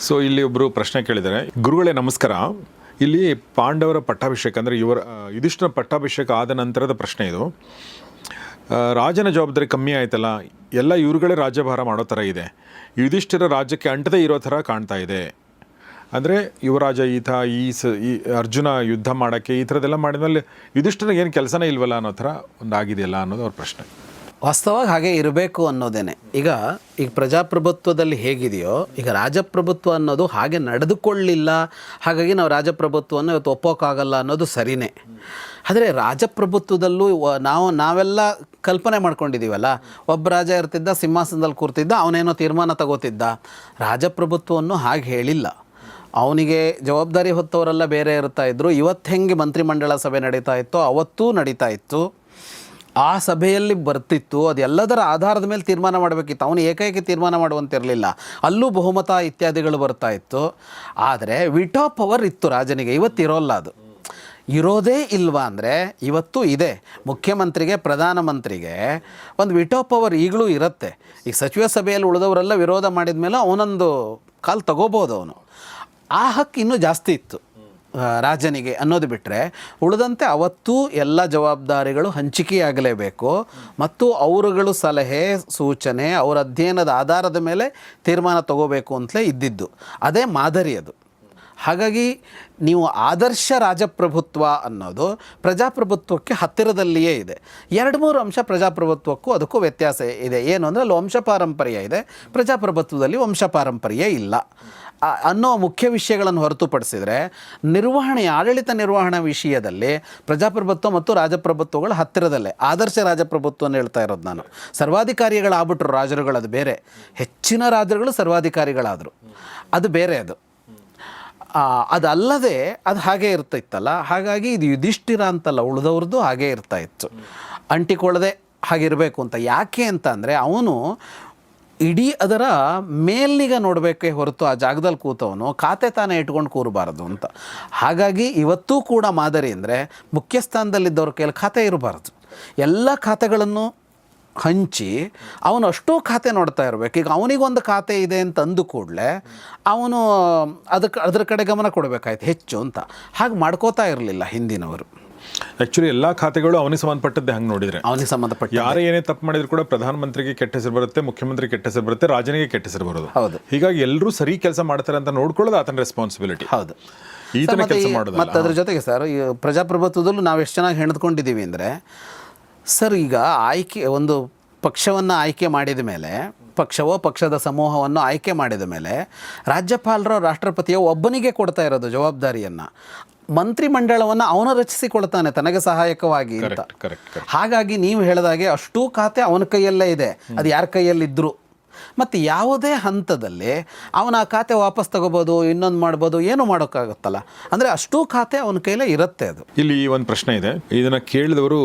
So ಇಲ್ಲಿ ಒಬ್ಬರು ಪ್ರಶ್ನೆ ಕೇಳಿದ್ದಾರೆ, ಗುರುಗಳೇ ನಮಸ್ಕಾರ. ಇಲ್ಲಿ ಪಾಂಡವರ ಪಟ್ಟಾಭಿಷೇಕ ಅಂದರೆ ಯುಧಿಷ್ಠಿರ ಪಟ್ಟಾಭಿಷೇಕ ಆದ ನಂತರದ ಪ್ರಶ್ನೆ ಇದು. ರಾಜನ ಜವಾಬ್ದಾರಿ ಕಮ್ಮಿ ಆಯ್ತಲ್ಲ, ಎಲ್ಲ ಇವ್ರುಗಳೇ ರಾಜ್ಯಭಾರ ಮಾಡೋ ಥರ ಇದೆ, ಯುಧಿಷ್ಠಿರ ರಾಜ್ಯಕ್ಕೆ ಅಂಟದೇ ಇರೋ ಥರ ಕಾಣ್ತಾ ಇದೆ. ಅಂದರೆ ಯುವರಾಜ ಈ ಅರ್ಜುನ ಯುದ್ಧ ಮಾಡೋಕ್ಕೆ ಈ ಥರದ್ದೆಲ್ಲ ಮಾಡಿದ್ಮೇಲೆ ಯುಧಿಷ್ಠಿರಗೆ ಏನು ಕೆಲಸನೇ ಇಲ್ವಲ್ಲ ಅನ್ನೋ ಥರ ಒಂದು ಆಗಿದೆಯಲ್ಲ ಅನ್ನೋದು ಅವ್ರ ಪ್ರಶ್ನೆ. ವಾಸ್ತವವಾಗಿ ಹಾಗೆ ಇರಬೇಕು ಅನ್ನೋದೇನೆ. ಈಗ ಪ್ರಜಾಪ್ರಭುತ್ವದಲ್ಲಿ ಹೇಗಿದೆಯೋ ಈಗ ರಾಜಪ್ರಭುತ್ವ ಅನ್ನೋದು ಹಾಗೆ ನಡೆದುಕೊಳ್ಳಿಲ್ಲ, ಹಾಗಾಗಿ ನಾವು ರಾಜಪ್ರಭುತ್ವವನ್ನು ಇವತ್ತು ಒಪ್ಪೋಕ್ಕಾಗಲ್ಲ ಅನ್ನೋದು ಸರಿಯೇ. ಆದರೆ ರಾಜಪ್ರಭುತ್ವದಲ್ಲೂ ನಾವೆಲ್ಲ ಕಲ್ಪನೆ ಮಾಡ್ಕೊಂಡಿದ್ದೀವಲ್ಲ, ಒಬ್ಬ ರಾಜ ಇರ್ತಿದ್ದ, ಸಿಂಹಾಸನದಲ್ಲಿ ಕೂರ್ತಿದ್ದ, ಅವನೇನೋ ತೀರ್ಮಾನ ತಗೋತಿದ್ದ. ರಾಜಪ್ರಭುತ್ವವನ್ನು ಹಾಗೆ ಹೇಳಿಲ್ಲ. ಅವನಿಗೆ ಜವಾಬ್ದಾರಿ ಹೊತ್ತವರೆಲ್ಲ ಬೇರೆ ಇರ್ತಾ ಇದ್ದರು. ಇವತ್ತು ಹೆಂಗೆ ಮಂತ್ರಿಮಂಡಲ ಸಭೆ ನಡೀತಾ ಇತ್ತೋ ಅವತ್ತೂ ನಡೀತಾ ಇತ್ತು. ಆ ಸಭೆಯಲ್ಲಿ ಬರ್ತಿತ್ತು, ಅದೆಲ್ಲದರ ಆಧಾರದ ಮೇಲೆ ತೀರ್ಮಾನ ಮಾಡಬೇಕಿತ್ತು. ಅವನು ಏಕೈಕ ತೀರ್ಮಾನ ಮಾಡುವಂತಿರಲಿಲ್ಲ, ಅಲ್ಲೂ ಬಹುಮತ ಇತ್ಯಾದಿಗಳು ಬರ್ತಾ ಇತ್ತು. ಆದರೆ ವಿಟೋ ಪವರ್ ಇತ್ತು ರಾಜನಿಗೆ, ಇವತ್ತು ಇರೋಲ್ಲ. ಅದು ಇರೋದೇ ಇಲ್ವಾ ಅಂದರೆ ಇವತ್ತು ಇದೆ. ಮುಖ್ಯಮಂತ್ರಿಗೆ, ಪ್ರಧಾನಮಂತ್ರಿಗೆ ಒಂದು ವಿಟೋ ಪವರ್ ಈಗಲೂ ಇರುತ್ತೆ. ಈಗ ಸಚಿವ ಸಭೆಯಲ್ಲಿ ಉಳಿದವರೆಲ್ಲ ವಿರೋಧ ಮಾಡಿದ ಮೇಲೆ ಅವನೊಂದು ಕಾಲು ತಗೋಬೋದು. ಅವನು ಆ ಹಕ್ಕು ಇನ್ನೂ ಜಾಸ್ತಿ ಇತ್ತು ರಾಜನಿಗೆ ಅನ್ನೋದು ಬಿಟ್ಟರೆ, ಉಳಿದಂತೆ ಅವತ್ತೂ ಎಲ್ಲ ಜವಾಬ್ದಾರಿಗಳು ಹಂಚಿಕೆಯಾಗಲೇಬೇಕು ಮತ್ತು ಅವರುಗಳು ಸಲಹೆ ಸೂಚನೆ ಅವರ ಅಧ್ಯಯನದ ಆಧಾರದ ಮೇಲೆ ತೀರ್ಮಾನ ತಗೋಬೇಕು ಅಂತಲೇ ಇದ್ದಿದ್ದು. ಅದೇ ಮಾದರಿ ಅದು. ಹಾಗಾಗಿ ನೀವು ಆದರ್ಶ ರಾಜಪ್ರಭುತ್ವ ಅನ್ನೋದು ಪ್ರಜಾಪ್ರಭುತ್ವಕ್ಕೆ ಹತ್ತಿರದಲ್ಲಿಯೇ ಇದೆ. 2-3 ಅಂಶ ಪ್ರಜಾಪ್ರಭುತ್ವಕ್ಕೂ ಅದಕ್ಕೂ ವ್ಯತ್ಯಾಸ ಇದೆ. ಏನು ಅಂದರೆ ಅಲ್ಲಿ ವಂಶ ಪಾರಂಪರ್ಯ ಇದೆ, ಪ್ರಜಾಪ್ರಭುತ್ವದಲ್ಲಿ ವಂಶ ಪಾರಂಪರ್ಯ ಇಲ್ಲ ಅನ್ನೋ ಮುಖ್ಯ ವಿಷಯಗಳನ್ನು ಹೊರತುಪಡಿಸಿದರೆ ಆಡಳಿತ ನಿರ್ವಹಣಾ ವಿಷಯದಲ್ಲಿ ಪ್ರಜಾಪ್ರಭುತ್ವ ಮತ್ತು ರಾಜಪ್ರಭುತ್ವಗಳು ಹತ್ತಿರದಲ್ಲೇ. ಆದರ್ಶ ರಾಜಪ್ರಭುತ್ವವನ್ನು ಹೇಳ್ತಾ ಇರೋದು ನಾನು. ಸರ್ವಾಧಿಕಾರಿಗಳಾಗ್ಬಿಟ್ರು ರಾಜರುಗಳು, ಅದು ಬೇರೆ. ಹೆಚ್ಚಿನ ರಾಜರುಗಳು ಸರ್ವಾಧಿಕಾರಿಗಳಾದರು, ಅದು ಬೇರೆ. ಅದಲ್ಲದೆ ಅದು ಹಾಗೇ ಇರ್ತಿತ್ತಲ್ಲ. ಹಾಗಾಗಿ ಇದು ಯುಧಿಷ್ಠಿರ ಅಂತಲ್ಲ, ಉಳಿದವ್ರದ್ದು ಹಾಗೇ ಇರ್ತಾ ಇತ್ತು, ಅಂಟಿಕೊಳ್ಳದೆ ಹಾಗಿರಬೇಕು ಅಂತ. ಯಾಕೆ ಅಂತ ಅಂದರೆ ಅವನು ಇಡೀ ಅದರ ಮೇಲ್ನಿಗ ನೋಡಬೇಕೇ ಹೊರತು ಆ ಜಾಗದಲ್ಲಿ ಕೂತವನು ಖಾತೆ ತಾನೇ ಇಟ್ಕೊಂಡು ಕೂರಬಾರ್ದು ಅಂತ. ಹಾಗಾಗಿ ಇವತ್ತೂ ಕೂಡ ಮಾದರಿ ಅಂದರೆ ಮುಖ್ಯ ಸ್ಥಾನದಲ್ಲಿದ್ದವ್ರ ಕೈಯಲ್ಲಿ ಖಾತೆ ಇರಬಾರ್ದು. ಎಲ್ಲ ಖಾತೆಗಳನ್ನು ಹಂಚಿ ಅವನು ಅಷ್ಟೂ ಖಾತೆ ನೋಡ್ತಾ ಇರಬೇಕು. ಈಗ ಅವನಿಗೊಂದು ಖಾತೆ ಇದೆ ಅಂತ ಅಂದು ಕೂಡಲೇ ಅವನು ಅದ್ರ ಕಡೆ ಗಮನ ಕೊಡಬೇಕಾಯ್ತು ಹೆಚ್ಚು ಅಂತ. ಹಾಗೆ ಮಾಡ್ಕೋತಾ ಇರಲಿಲ್ಲ ಹಿಂದಿನವರು. ಆ್ಯಕ್ಚುಲಿ ಎಲ್ಲ ಖಾತೆಗಳು ಅವನಿಗೆ ಸಂಬಂಧಪಟ್ಟದ್ದೇ. ಹಂಗೆ ನೋಡಿದರೆ ಅವನಿಗೆ ಸಂಬಂಧಪಟ್ಟ ಯಾರೇ ಏನೇ ತಪ್ಪು ಮಾಡಿದ್ರು ಕೂಡ ಪ್ರಧಾನಮಂತ್ರಿಗೆ ಕೆಟ್ಟ ಹೆಸರು ಬರುತ್ತೆ, ಮುಖ್ಯಮಂತ್ರಿ ಕೆಟ್ಟ ಹೆಸರು ಬರುತ್ತೆ, ರಾಜನಿಗೆ ಕೆಟ್ಟ ಹೆಸರು ಬರೋದು. ಹೌದು. ಹೀಗಾಗಿ ಎಲ್ಲರೂ ಸರಿ ಕೆಲಸ ಮಾಡ್ತಾರೆ ಅಂತ ನೋಡ್ಕೊಳ್ಳೋದು ಆತನ ರೆಸ್ಪಾನ್ಸಿಬಿಲಿಟಿ. ಹೌದು. ಈತನ ಕೆಲಸ ಮಾಡೋದು. ಮತ್ತು ಅದ್ರ ಜೊತೆಗೆ ಸರ್, ಈ ಪ್ರಜಾಪ್ರಭುತ್ವದಲ್ಲೂ ನಾವು ಎಷ್ಟು ಚೆನ್ನಾಗಿ ಹೆಣೆದುಕೊಂಡಿದ್ದೀವಿ ಅಂದರೆ ಸರ್, ಈಗ ಒಂದು ಪಕ್ಷವನ್ನು ಆಯ್ಕೆ ಮಾಡಿದ ಮೇಲೆ, ಪಕ್ಷದ ಸಮೂಹವನ್ನು ಆಯ್ಕೆ ಮಾಡಿದ ಮೇಲೆ ರಾಜ್ಯಪಾಲರು ರಾಷ್ಟ್ರಪತಿಯೋ ಒಬ್ಬನಿಗೆ ಕೊಡ್ತಾ ಇರೋದು ಜವಾಬ್ದಾರಿಯನ್ನು. ಮಂತ್ರಿಮಂಡಲವನ್ನು ಅವನು ರಚಿಸಿಕೊಳ್ತಾನೆ ತನಗೆ ಸಹಾಯಕವಾಗಿ ಅಂತ. ಹಾಗಾಗಿ ನೀವು ಹೇಳಿದಾಗೆ ಅಷ್ಟೂ ಖಾತೆ ಅವನ ಕೈಯಲ್ಲೇ ಇದೆ, ಅದು ಯಾರ ಕೈಯಲ್ಲಿದ್ದರು. ಮತ್ತು ಯಾವುದೇ ಹಂತದಲ್ಲಿ ಅವನ ಆ ಖಾತೆ ವಾಪಸ್ ತಗೋಬೋದು, ಇನ್ನೊಂದು ಮಾಡ್ಬೋದು, ಏನು ಮಾಡೋಕ್ಕಾಗುತ್ತಲ್ಲ. ಅಂದರೆ ಅಷ್ಟೂ ಖಾತೆ ಅವನ ಕೈಲೇ ಇರುತ್ತೆ. ಅದು ಇಲ್ಲಿ ಒಂದು ಪ್ರಶ್ನೆ ಇದೆ, ಇದನ್ನು ಕೇಳಿದವರು